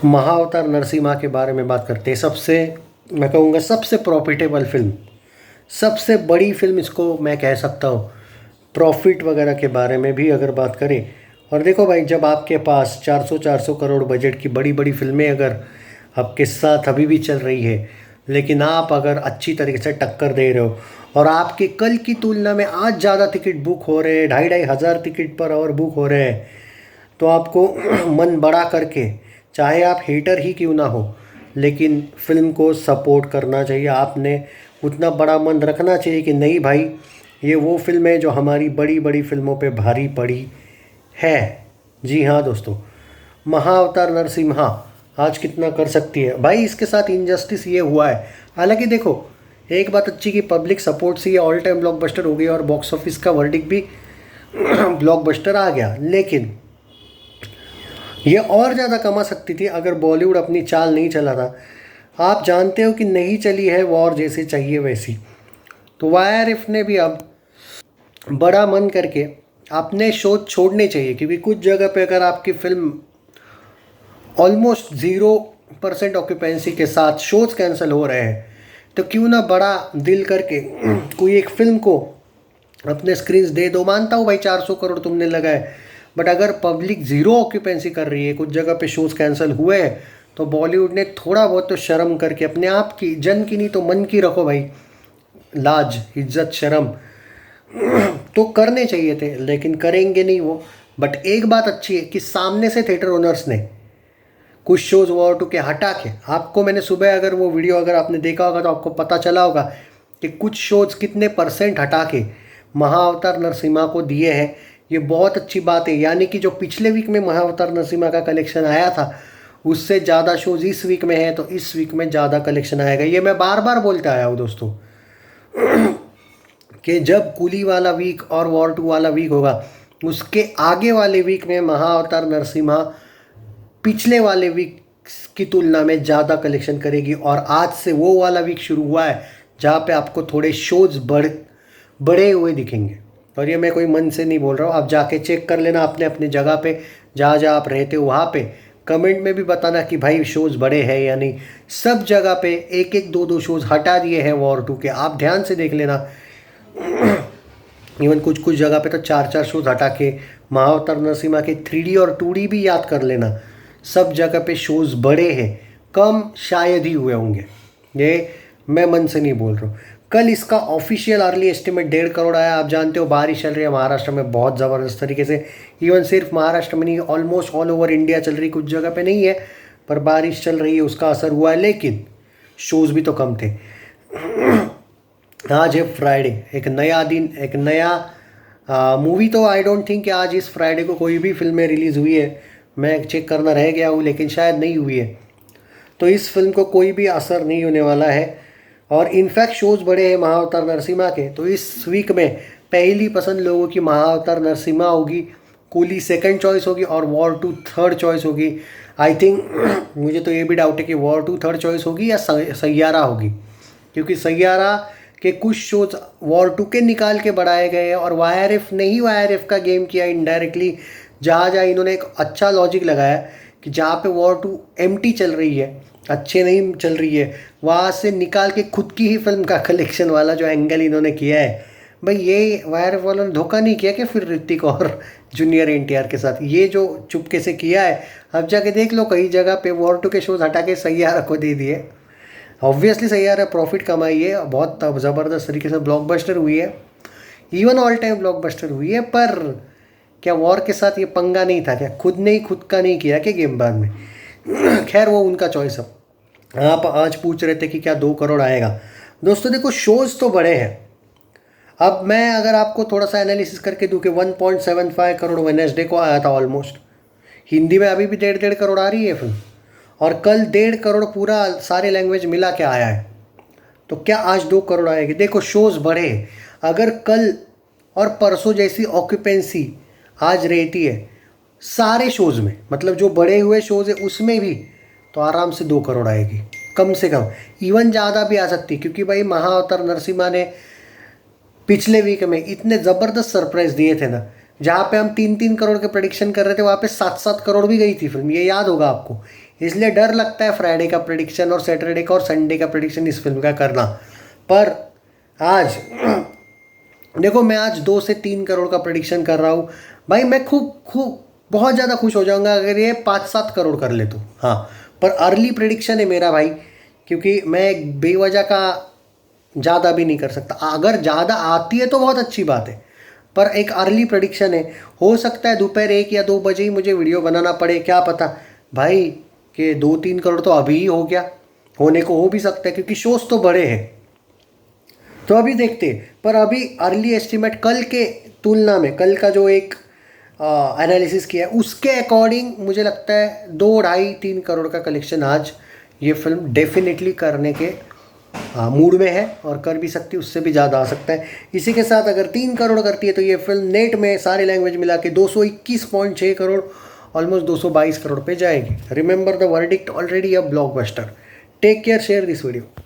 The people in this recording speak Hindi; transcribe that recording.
महाअवतार नरसिम्हा के बारे में बात करते हैं। सबसे मैं कहूँगा सबसे प्रॉफिटेबल फिल्म, सबसे बड़ी फिल्म इसको मैं कह सकता हूँ। प्रॉफिट वगैरह के बारे में भी अगर बात करें, और देखो भाई, जब आपके पास 400 करोड़ बजट की बड़ी बड़ी फिल्में अगर आपके साथ अभी भी चल रही है, लेकिन आप अगर अच्छी तरीके से टक्कर दे रहे हो और आपके कल की तुलना में आज ज़्यादा टिकट बुक हो रहे हैं, 2,500 टिकट पर आवर बुक हो रहे हैं, तो आपको मन बड़ा करके, चाहे आप हेटर ही क्यों ना हो, लेकिन फिल्म को सपोर्ट करना चाहिए। आपने उतना बड़ा मन रखना चाहिए कि नहीं भाई, ये वो फिल्म है जो हमारी बड़ी बड़ी फिल्मों पे भारी पड़ी है। जी हाँ दोस्तों, महाअवतार नरसिम्हा आज कितना कर सकती है भाई। इसके साथ इनजस्टिस ये हुआ है, हालांकि देखो, एक बात अच्छी कि पब्लिक सपोर्ट से ये ऑल टाइम ब्लॉकबस्टर हो गई और बॉक्स ऑफिस का वर्डिक्ट भी ब्लॉकबस्टर आ गया, लेकिन ये और ज़्यादा कमा सकती थी अगर बॉलीवुड अपनी चाल नहीं चला था। आप जानते हो कि नहीं चली है वॉर जैसे चाहिए वैसी। तो YRF ने भी अब बड़ा मन करके अपने शो छोड़ने चाहिए, क्योंकि कुछ जगह पे अगर आपकी फिल्म ऑलमोस्ट 0% ऑक्यूपेंसी के साथ शोज कैंसिल हो रहे हैं, तो क्यों ना बड़ा दिल करके कोई एक फिल्म को अपने स्क्रीन्स दे दो। मानता हूँ भाई 400 करोड़ तुमने लगाए, बट अगर पब्लिक ज़ीरो ऑक्यूपेंसी कर रही है, कुछ जगह पे शोज़ कैंसिल हुए हैं, तो बॉलीवुड ने थोड़ा बहुत तो शर्म करके अपने आप की, जन की नहीं तो मन की रखो भाई, लाज इज्जत शर्म तो करने चाहिए थे, लेकिन करेंगे नहीं वो। बट एक बात अच्छी है कि सामने से थिएटर ओनर्स ने कुछ शोज़ वॉर 2 के हटा के, आपको मैंने सुबह अगर वो वीडियो अगर आपने देखा होगा तो आपको पता चला होगा कि कुछ शोज़ कितने % हटा के महाअवतार नरसिम्हा को दिए हैं। ये बहुत अच्छी बात है, यानी कि जो पिछले वीक में महाअवतार नरसिम्हा का कलेक्शन आया था, उससे ज़्यादा शोज़ इस वीक में है, तो इस वीक में ज़्यादा कलेक्शन आएगा। ये मैं बार बार बोलते आया हूँ दोस्तों कि जब कूली वाला वीक और वॉर 2 वाला वीक होगा, उसके आगे वाले वीक में महाअवतार नरसिम्हा पिछले वाले वीक की तुलना में ज़्यादा कलेक्शन करेगी। और आज से वो वाला वीक शुरू हुआ है जहाँ पे आपको थोड़े शोज़ बड़े हुए दिखेंगे। और ये मैं कोई मन से नहीं बोल रहा हूँ, आप जाके चेक कर लेना अपने अपने जगह पे, जहाँ जहाँ आप रहते हो वहाँ पे। कमेंट में भी बताना कि भाई शोज़ बड़े हैं या नहीं। सब जगह पे एक एक दो दो शोज़ हटा दिए हैं वॉर 2 के, आप ध्यान से देख लेना। इवन कुछ कुछ जगह पे तो 4 शोज़ हटा के महाअवतार नरसिम्हा के 3D और 2D भी याद कर लेना। सब जगह पे शोज़ बड़े हैं, कम शायद ही हुए होंगे, ये मैं मन से नहीं बोल रहा हूँ। कल इसका ऑफिशियल अर्ली एस्टिमेट 1.5 करोड़ आया। आप जानते हो बारिश चल रही है महाराष्ट्र में बहुत ज़बरदस्त तरीके से। इवन सिर्फ महाराष्ट्र में नहीं, ऑलमोस्ट ऑल ओवर इंडिया चल रही, कुछ जगह पे नहीं है पर बारिश चल रही है, उसका असर हुआ है, लेकिन शोज़ भी तो कम थे। आज है फ्राइडे, एक नया दिन, एक नया मूवी। तो आई डोंट थिंक कि आज इस फ्राइडे को कोई भी फिल्में रिलीज़ हुई है, मैं चेक करना रह गया हूँ, लेकिन शायद नहीं हुई है। तो इस फिल्म को कोई भी असर नहीं होने वाला है। और इनफैक्ट शोज़ बड़े हैं महाअवतार नरसिम्हा के, तो इस वीक में पहली पसंद लोगों की महाअवतार नरसिम्हा होगी, कूली सेकंड चॉइस होगी और वॉर 2 थर्ड चॉइस होगी। आई थिंक मुझे तो ये भी डाउट है कि वॉर 2 थर्ड चॉइस होगी या सैयारा होगी, क्योंकि सैयारा के कुछ शोज वॉर 2 के निकाल के बढ़ाए गए हैं और YRF ने ही YRF का गेम किया इनडायरेक्टली। जहाँ जहाँ इन्होंने एक अच्छा लॉजिक लगाया कि जहाँ पे वॉर 2 एम्प्टी चल रही है, अच्छे नहीं चल रही है, वहाँ से निकाल के खुद की ही फिल्म का कलेक्शन वाला जो एंगल इन्होंने किया है, भाई ये YRF वालों ने धोखा नहीं किया कि फिर ऋतिक और जूनियर NTR के साथ ये जो चुपके से किया है। अब जाके देख लो, कई जगह पे वॉर 2 के शोज हटा के सैयारा को दे दिए। ऑब्वियसली सैयारा प्रॉफिट कमाई है, बहुत ज़बरदस्त तरीके से ब्लॉकबस्टर हुई है, इवन ऑल टाइम ब्लॉकबस्टर हुई है। पर क्या वॉर के साथ ये पंगा नहीं था क्या? खुद ने ही खुद का नहीं किया कि गेम बाद में? खैर वो उनका चॉइस है। आप आज पूछ रहे थे कि क्या 2 करोड़ आएगा। दोस्तों देखो, शोज़ तो बड़े हैं। अब मैं अगर आपको थोड़ा सा एनालिसिस करके दूँ कि 1.75 करोड़ वेडनेसडे को आया था ऑलमोस्ट, हिंदी में अभी भी 1.5 करोड़ आ रही है फिल्म, और कल 1.5 करोड़ पूरा सारे लैंग्वेज मिला के आया है, तो क्या आज 2 करोड़ आएगी? देखो शोज़ बड़े हैं। अगर कल और परसों जैसी ऑक्यूपेंसी आज रहती है सारे शोज़ में, मतलब जो बड़े हुए शोज़ है उसमें भी, तो आराम से 2 करोड़ आएगी कम से कम। इवन ज़्यादा भी आ सकती, क्योंकि भाई महाअवतार नरसिम्हा ने पिछले वीक में इतने ज़बरदस्त सरप्राइज़ दिए थे ना जहाँ पे हम 3-3 करोड़ के प्रेडिक्शन कर रहे थे वहाँ पे 7-7 करोड़ भी गई थी फिल्म, ये याद होगा आपको। इसलिए डर लगता है फ्राइडे का प्रेडिक्शन और सैटरडे का और संडे का प्रेडिक्शन इस फिल्म का करना। पर आज देखो, मैं आज 2 से 3 करोड़ का प्रेडिक्शन कर रहा हूँ भाई, मैं खूब खूब बहुत ज़्यादा खुश हो जाऊँगा अगर ये 5-7 करोड़ कर ले तो। हाँ, पर अर्ली प्रेडिक्शन है मेरा भाई, क्योंकि मैं बेवजह का ज़्यादा भी नहीं कर सकता। अगर ज़्यादा आती है तो बहुत अच्छी बात है, पर एक अर्ली प्रेडिक्शन है। हो सकता है दोपहर 1 या 2 बजे ही मुझे वीडियो बनाना पड़े, क्या पता भाई, कि 2-3 करोड़ तो अभी ही हो गया, होने को हो भी सकता है क्योंकि शोज तो बड़े हैं। तो अभी देखते हैं, पर अभी अर्ली एस्टिमेट कल के तुलना में, कल का जो एक एनालिसिस किया है उसके अकॉर्डिंग मुझे लगता है 2-2.5-3 करोड़ का कलेक्शन आज ये फिल्म डेफिनेटली करने के मूड में है, और कर भी सकती है, उससे भी ज़्यादा आ सकता है। इसी के साथ अगर 3 करोड़ करती है तो ये फिल्म नेट में सारी लैंग्वेज मिला के 221.6 करोड़, ऑलमोस्ट 222 करोड़ पे जाएगी। Remember the verdict, already a blockbuster. Take care, share this video.